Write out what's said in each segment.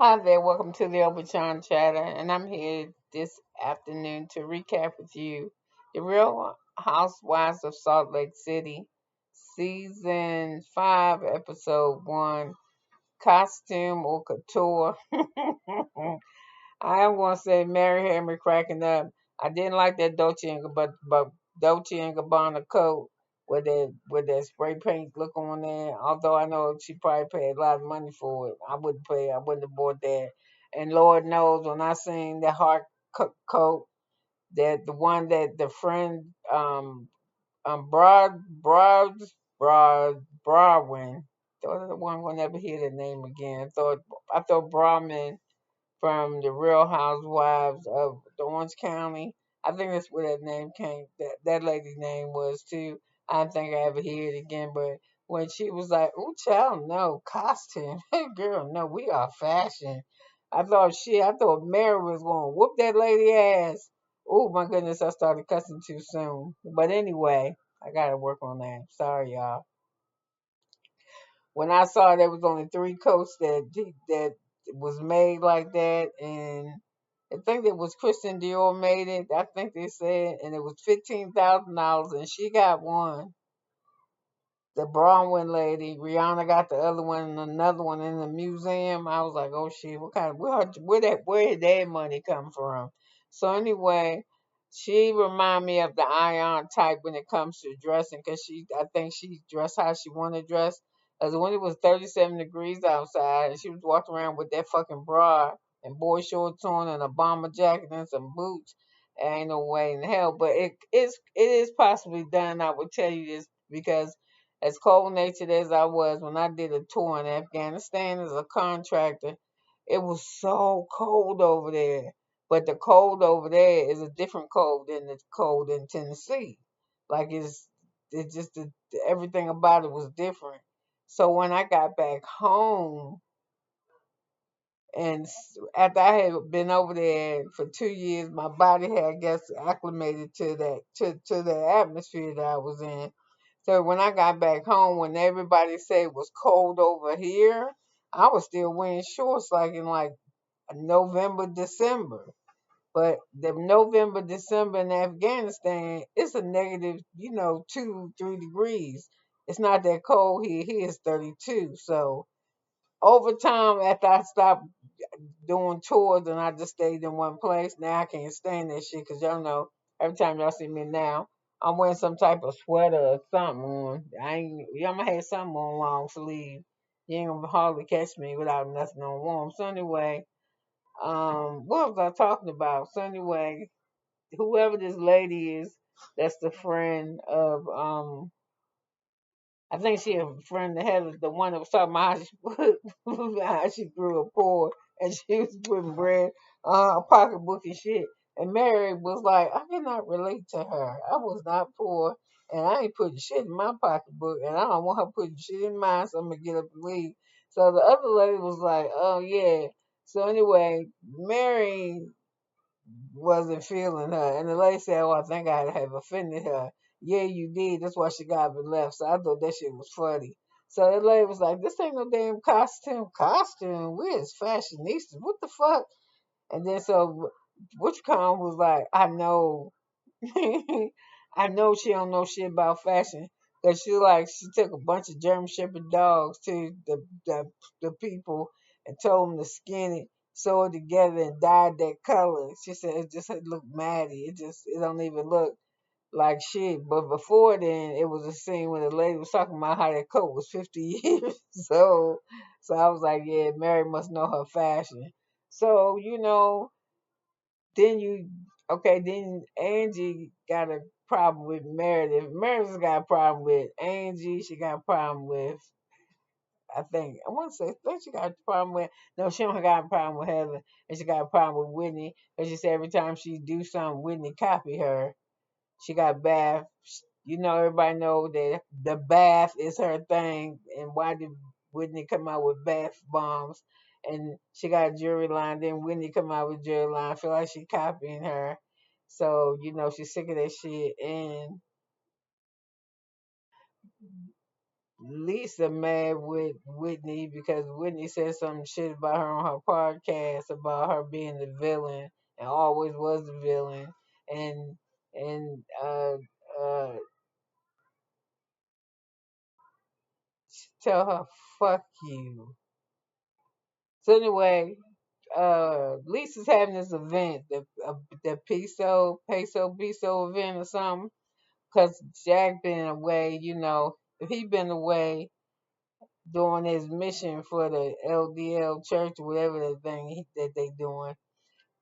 Hi there, welcome to the Obachanchatter, and I'm here this afternoon to recap with you the Real Housewives of Salt Lake City, Season 5, Episode 1, Costume or Couture. I am going to say Mary had me cracking up. I didn't like that Dolce and Gabbana coat with that spray paint look on there. Although I know she probably paid a lot of money for it, I wouldn't have bought that. And Lord knows when I seen the hard coat, that the one that the friend Broadwin, thought the one will never hear the name again. I thought Brahmin from the Real Housewives of Orange County. I think that's where that name came. That lady's name was too. I don't think I ever hear it again. But when she was like, "Ooh, child, no costume, girl, no, we are fashion." I thought shit. I thought Mary was going to whoop that lady ass. Oh my goodness, I started cussing too soon. But anyway, I gotta work on that. Sorry, y'all. When I saw there was only three coats that was made like that, and I think it was Christian Dior made it. I think they said, and it was $15,000, and she got one. The Bronwyn lady, Rihanna got the other one, and another one in the museum. I was like, oh shit, what kind of where did that money come from? So anyway, she remind me of the Ion type when it comes to dressing, cause I think she dressed how she wanted to dress. Cause when it was 37 degrees outside, and she was walking around with that fucking bra and boy shorts on and a bomber jacket and some boots, ain't no way in hell. But it is possibly done. I would tell you this because as cold natured as I was when I did a tour in Afghanistan as a contractor, it was so cold over there. But the cold over there is a different cold than the cold in Tennessee. Like it's just everything about it was different. So when I got back home, and after I had been over there for 2 years, my body had, I guess, acclimated to to the atmosphere that I was in. So when I got back home, when everybody said it was cold over here, I was still wearing shorts like in like November, December. But the November, December in Afghanistan, it's a negative, 2, 3 degrees. It's not that cold here. Here it's 32. So over time, after I stopped doing tours and I just stayed in one place. Now I can't stand that shit because y'all know every time y'all see me now, I'm wearing some type of sweater or something on. Y'all might have something on long sleeve. You ain't gonna hardly catch me without nothing on warm. So anyway, what was I talking about? So anyway, whoever this lady is, that's the friend of I think she a friend that had the one that was talking about how she grew up poor and she was putting bread a pocketbook and shit. And Mary was like, I cannot relate to her. I was not poor and I ain't putting shit in my pocketbook and I don't want her putting shit in mine, so I'm gonna get up and leave. So the other lady was like, oh yeah. So anyway, Mary wasn't feeling her. And the lady said, oh, I think I have offended her. Yeah, you did. That's why she got up and left. So I thought that shit was funny. So the lady was like, this ain't no damn costume. Costume? We're as fashionistas. What the fuck? And then so Witchcom was like, I know. I know she don't know shit about fashion. Cause she took a bunch of German Shepherd dogs to the people and told them to skin it, sew it together, and dye that color. She said it looked matty. It don't even look like shit. But before then, it was a scene where the lady was talking about how that coat was 50 years old. So I was like, yeah, Mary must know her fashion. So then then Angie got a problem with Meredith. Meredith's got a problem with Angie. She got a problem with, I want to say, I think she got a problem with, no, she don't got a problem with Heather. And she got a problem with Whitney. And she said every time she do something, Whitney copy her. She got bath. Everybody know that the bath is her thing. And why did Whitney come out with bath bombs? And she got a jury line. Then Whitney come out with jury line. I feel like she copying her. So, she's sick of that shit. And Lisa mad with Whitney because Whitney said some shit about her on her podcast about her being the villain and always was the villain, and and uh tell her fuck you. So anyway, Lisa's having this event, the peso Biso event or something, because Jack been away. If he been away doing his mission for the LDL church or whatever that thing that they doing.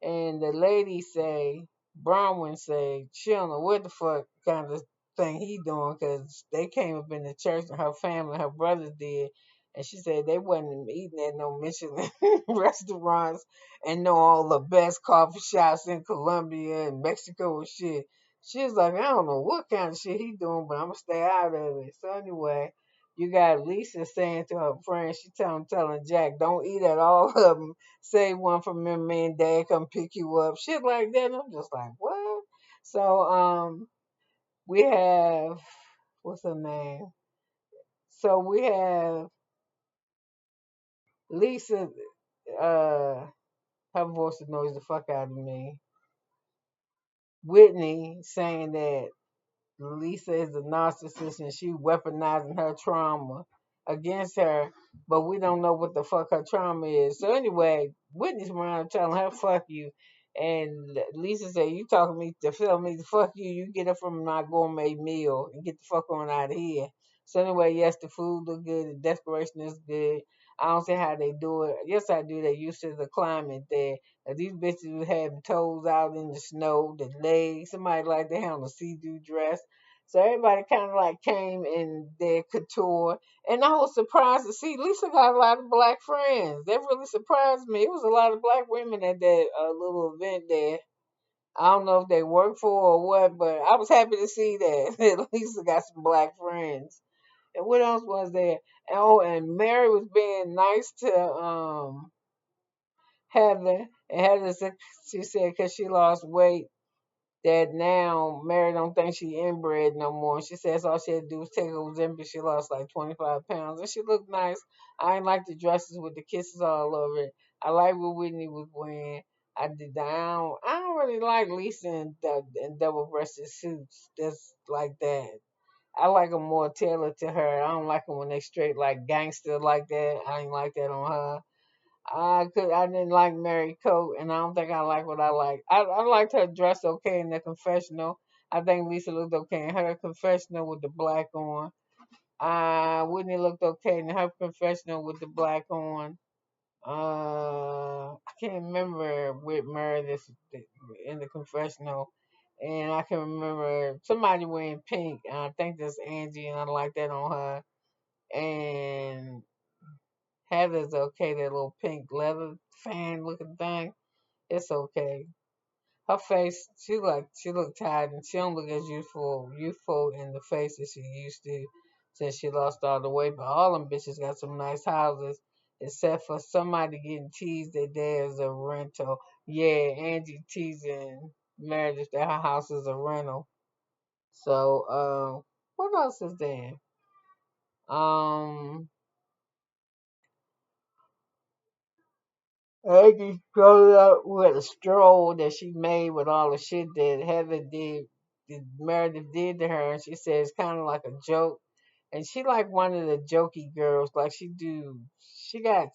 And the lady say, Bronwyn say, she don't know what the fuck kind of thing he doing because they came up in the church and her family, her brothers did. And she said they wasn't eating at no Michelin restaurants and know all the best coffee shops in Colombia and Mexico and shit. She was like, I don't know what kind of shit he doing, but I'm gonna stay out of it. So anyway, you got Lisa saying to her friend, she telling Jack, don't eat at all of them. Save one for me and dad come pick you up. Shit like that. And I'm just like, what? So we have what's her name? So we have Lisa, her voice annoys the fuck out of me. Whitney saying that Lisa is a narcissist and she weaponizing her trauma against her, but we don't know what the fuck her trauma is. So anyway, Whitney's around telling her fuck you, and Lisa said, "You talking me to tell me to fuck you? You get it from my gourmet meal and get the fuck on out of here." So anyway, yes, the food look good, the decoration is good. I don't see how they do it. Yes, I do. They used to the climate there. These bitches would have toes out in the snow, the legs. Somebody like they have a see-through dress. So everybody kind of like came in their couture, and I was surprised to see Lisa got a lot of black friends. That really surprised me. It was a lot of black women at that little event there. I don't know if they work for or what, but I was happy to see that that Lisa got some black friends. And what else was there? Oh, and Mary was being nice to Heather, and Heather said she said because she lost weight that now Mary don't think she inbred no more. She says all she had to do was take her Ozempic. She lost like 25 pounds and she looked nice. I ain't like the dresses with the kisses all over it. I like what Whitney was wearing. I don't really like Lisa in double-breasted suits. That's like that. I like them more tailored to her. I don't like them when they straight like gangster like that. I ain't like that on her. I didn't like Mary Coat, and I don't think I like what I like. I liked her dress okay in the confessional. I think Lisa looked okay in her confessional with the black on. Whitney looked okay in her confessional with the black on. I can't remember with Meredith in the confessional, and I can remember somebody wearing pink. And I think that's Angie, and I like that on her. And Heather's okay, that little pink leather fan looking thing. It's okay. Her face, she look tired and she don't look as youthful in the face as she used to since she lost all the weight. But all them bitches got some nice houses, except for somebody getting teased that there's a rental. Yeah, Angie teasing Meredith that her house is a rental. So, what else is there? Um, Aggie started out with a stroll that she made with all the shit that Meredith did to her, and she said it's kind of like a joke. And she like one of the jokey girls, like she got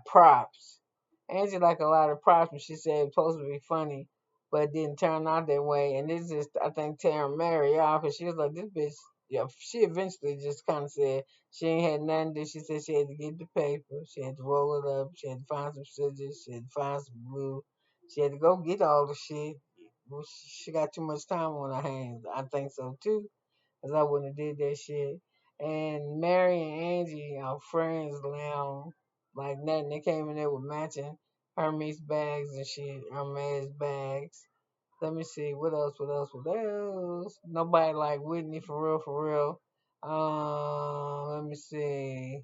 props. Angie like a lot of props, and she said it's supposed to be funny, but it didn't turn out that way. And this is, I think, tearing Mary off, because she was like, this bitch. Yeah, she eventually just kind of said she ain't had nothing to do. She said she had to get the paper. She had to roll it up. She had to find some scissors. She had to find some glue. She had to go get all the shit. Well, she got too much time on her hands. I think so too, because I wouldn't have did that shit. And Mary and Angie are friends now, like nothing. They came in there with matching Hermes bags and shit, Hermes bags. Let me see, what else, what else, what else? Nobody like Whitney for real, for real. Let me see.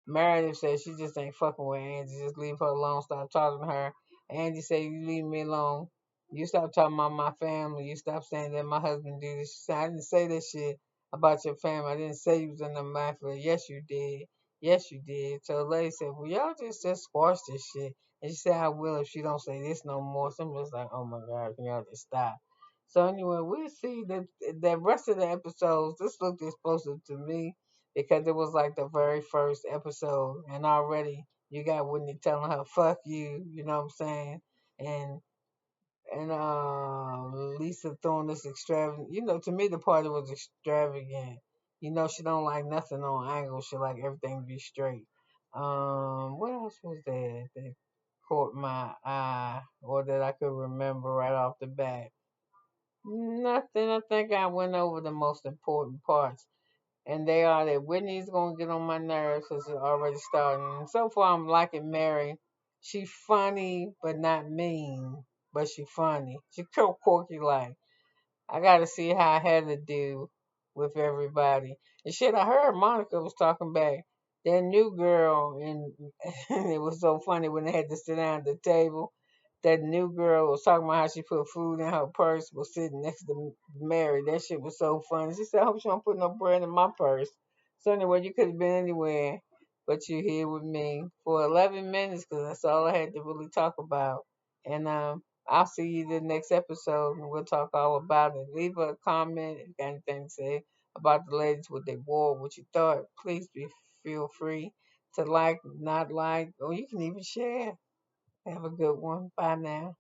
Meredith said she just ain't fucking with Angie. Just leave her alone. Stop talking to her. Angie said, you leave me alone. You stop talking about my family. You stop saying that my husband did this. She said, I didn't say that shit. about your family. I didn't say you was in the mafia. Yes, you did. Yes, you did. So the lady said, well, y'all just squash this shit. And she said, I will if she don't say this no more. So I'm just like, oh my God, can y'all just stop? So anyway, we see that the rest of the episodes, this looked explosive to me because it was like the very first episode. And already you got Whitney telling her, fuck you, you know what I'm saying? And Lisa throwing this extravagant. You know, to me the party was extravagant. You know, she don't like nothing on angle. She like everything to be straight. What else was there that caught my eye or that I could remember right off the bat? Nothing. I think I went over the most important parts, and they are that Whitney's gonna get on my nerves because it's already starting. And so far, I'm liking Mary. She funny, but not mean. But she funny. She so quirky like. I gotta see how I had to do with everybody. And shit, I heard Monica was talking back. That new girl, and it was so funny when they had to sit down at the table. That new girl was talking about how she put food in her purse, was sitting next to Mary. That shit was so funny. She said, I hope she don't put no bread in my purse. So anyway, you could have been anywhere, but you're here with me for 11 minutes because that's all I had to really talk about. And I'll see you the next episode and we'll talk all about it. Leave a comment if you got anything to say about the ladies, what they wore, what you thought. Please feel free to like, not like, or you can even share. Have a good one. Bye now.